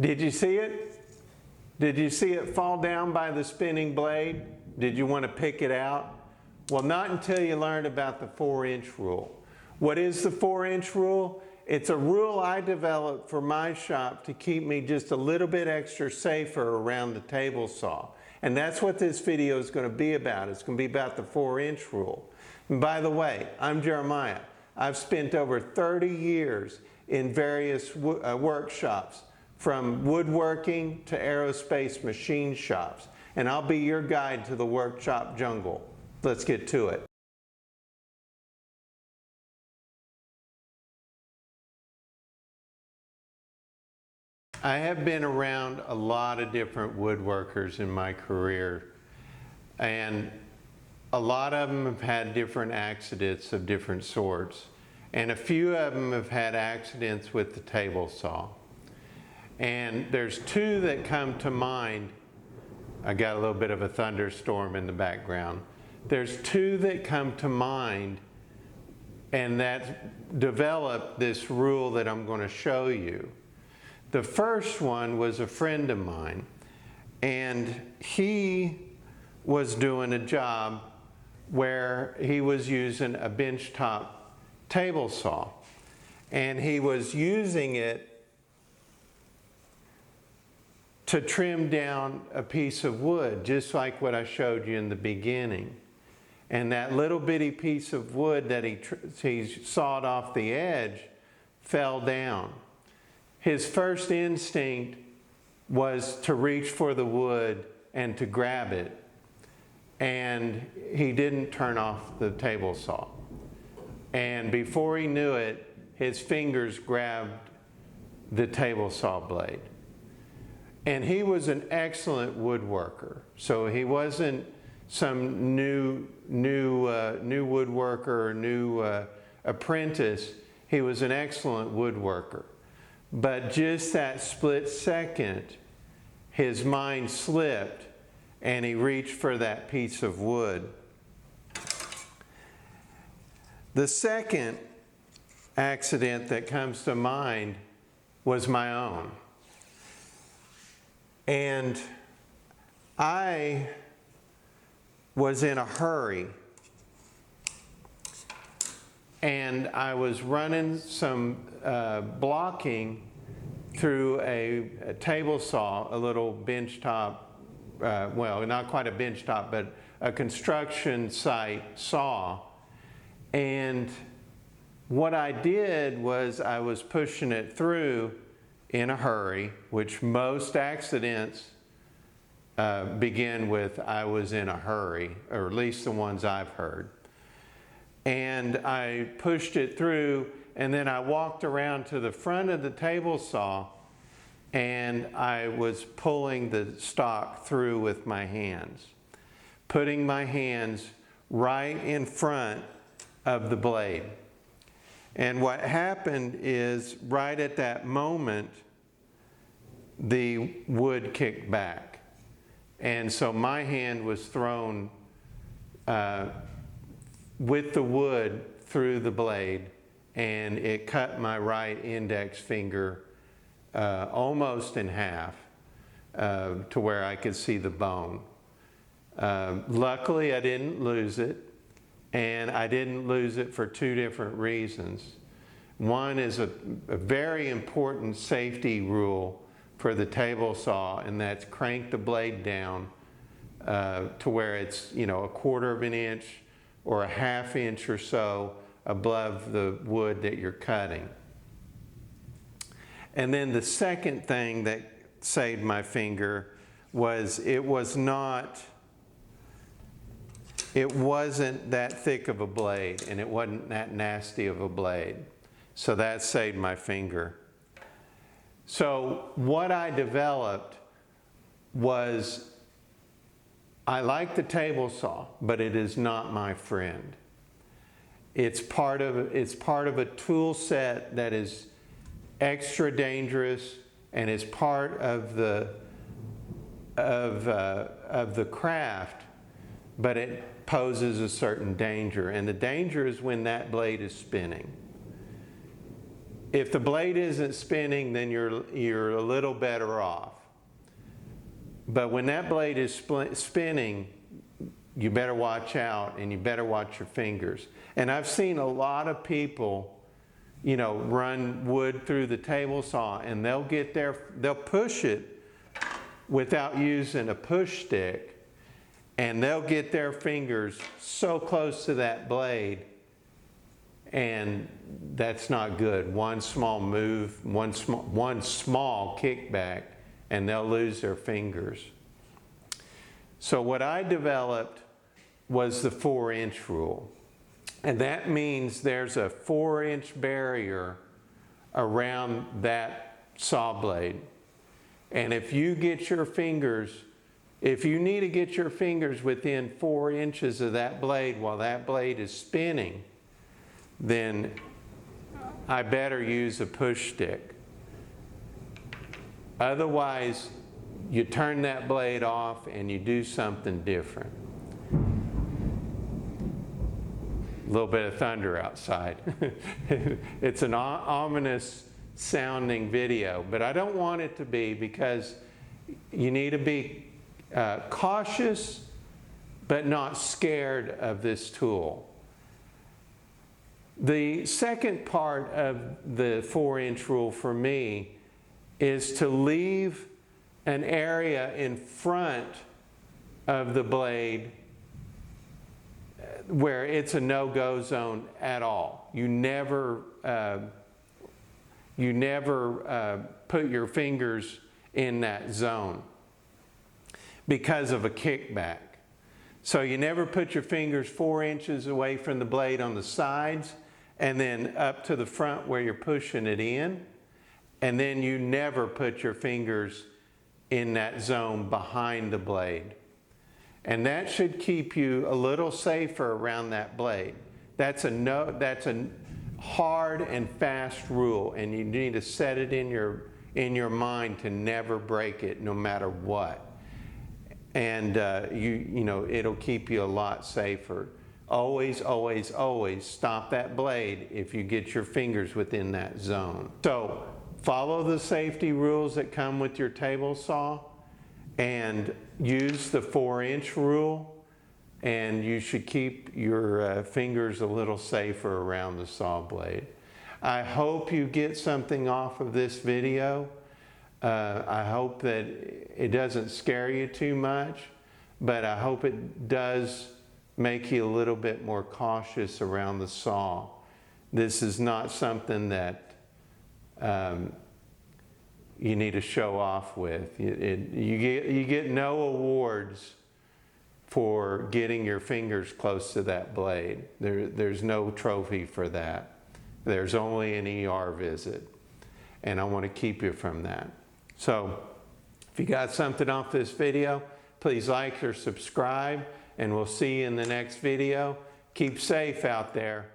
Did you see it? Did you see it fall down by the spinning blade? Did you want to pick it out? Well, not until you learned about the 4-inch rule. What is the 4-inch rule? It's a rule I developed for my shop to keep me just a little bit extra safer around the table saw. And that's what this video is going to be about. It's going to be about the 4-inch rule. And by the way, I'm Jeremiah. I've spent over 30 years in various workshops, from woodworking to aerospace machine shops. And I'll be your guide to the workshop jungle. Let's get to it. I have been around a lot of different woodworkers in my career, and a lot of them have had different accidents of different sorts, and a few of them have had accidents with the table saw. And there's two that come to mind. I got a little bit of a thunderstorm in the background. There's two that come to mind and that developed this rule that I'm going to show you. The first one was a friend of mine, and he was doing a job where he was using a benchtop table saw, and he was using it to trim down a piece of wood, just like what I showed you in the beginning. And that little bitty piece of wood that he sawed off the edge fell down. His first instinct was to reach for the wood and to grab it. And he didn't turn off the table saw. And before he knew it, his fingers grabbed the table saw blade. And he was an excellent woodworker. So he wasn't some new woodworker or new apprentice. He was an excellent woodworker. But just that split second, his mind slipped and he reached for that piece of wood. The second accident that comes to mind was my own. And I was in a hurry, and I was running some blocking through a table saw, a little benchtop, well, not quite a benchtop, but a construction site saw. And what I did was I was pushing it through in a hurry, which most accidents begin with "I was in a hurry," or at least the ones I've heard. And I pushed it through, and then I walked around to the front of the table saw, and I was pulling the stock through with my hands, putting my hands right in front of the blade. And what happened is, right at that moment, the wood kicked back. And so my hand was thrown with the wood through the blade, and it cut my right index finger almost in half to where I could see the bone. Luckily, I didn't lose it, and I didn't lose it for two different reasons. One is a very important safety rule for the table saw, and that's crank the blade down to where it's, you know, 1/4 of an inch or a 1/2 inch or so above the wood that you're cutting. And then the second thing that saved my finger was it wasn't that thick of a blade, and it wasn't that nasty of a blade. So that saved my finger. So what I developed was, I like the table saw, but it is not my friend. It's part of a tool set that is extra dangerous, and is part of the craft, but it poses a certain danger. And the danger is when that blade is spinning. If the blade isn't spinning, then you're a little better off. But when that blade is spinning, you better watch out, and you better watch your fingers. And I've seen a lot of people, you know, run wood through the table saw, and they'll push it without using a push stick, and they'll get their fingers so close to that blade, and that's not good. One small move, one small kickback, and they'll lose their fingers. So what I developed was the 4-inch rule. And that means there's a 4-inch barrier around that saw blade. And if you get your fingers, if you need to get your fingers within 4 inches of that blade while that blade is spinning, then I better use a push stick. Otherwise, you turn that blade off and you do something different. A little bit of thunder outside. It's an ominous sounding video, but I don't want it to be, because you need to be cautious but not scared of this tool. The second part of the 4-inch rule for me is to leave an area in front of the blade where it's a no-go zone at all. You never put your fingers in that zone because of a kickback. So you never put your fingers 4 inches away from the blade on the sides and then up to the front where you're pushing it in. And then you never put your fingers in that zone behind the blade. And that should keep you a little safer around that blade. That's a hard and fast rule, and you need to set it in your mind to never break it, no matter what. And you know, it'll keep you a lot safer. Always, always, always stop that blade if you get your fingers within that zone. So follow the safety rules that come with your table saw, and use the 4-inch rule, and you should keep your fingers a little safer around the saw blade. I hope you get something off of this video. I hope that it doesn't scare you too much, but I hope it does make you a little bit more cautious around the saw. This is not something that you need to show off with. You get no awards for getting your fingers close to that blade. There's no trophy for that. There's only an ER visit, and I want to keep you from that. So if you got something off this video, please like or subscribe, and we'll see you in the next video. Keep safe out there.